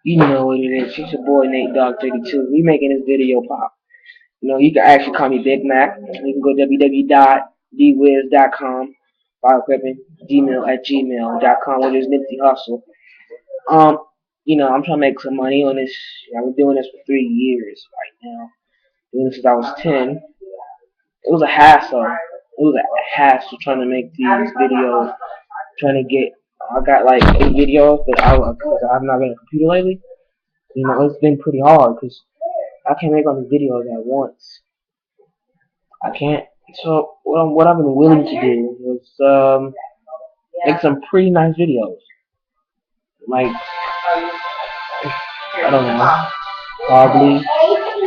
You know what it is. It's your boy Nate Dog 32. We making this video pop. You can actually call me Big Mac. You can go www.dwiz.com, file equipment, gmail@gmail.com, which is Nipsey Hustle. Um, I'm trying to make some money on this. I've been doing this for 3 years right now. Doing this since I was 10. It was a hassle. It was a hassle trying to make these videos. Trying to get. I got like 8 videos, but because I've not been on a computer lately. It's been pretty hard because I can't make all the videos at once. I can't. So what I've been willing to do was make some pretty nice videos. Like I don't know, probably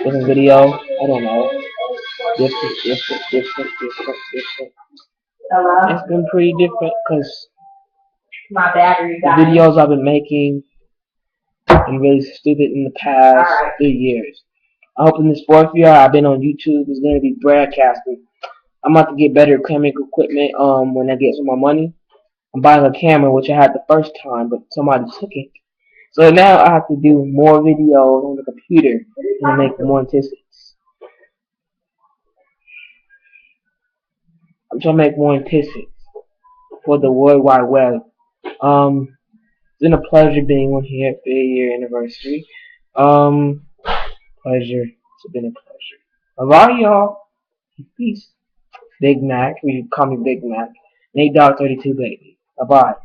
different video. I don't know, different. It's been pretty different because the videos I've been making been really stupid in the past 3 years. I hope in this fourth year I've been on YouTube is going to be broadcasting. I'm about to get better camera equipment when I get some more money. I'm buying a camera which I had the first time but somebody took it. So now I have to do more videos on the computer and make more statistics. I'm trying to make more statistics for the World Wide Web. It's been a pleasure being on here for your year anniversary. Pleasure. It's been a pleasure. Alright, y'all. Peace. Big Mac. You can call me Big Mac. Nate Dog 32, baby. Bye bye.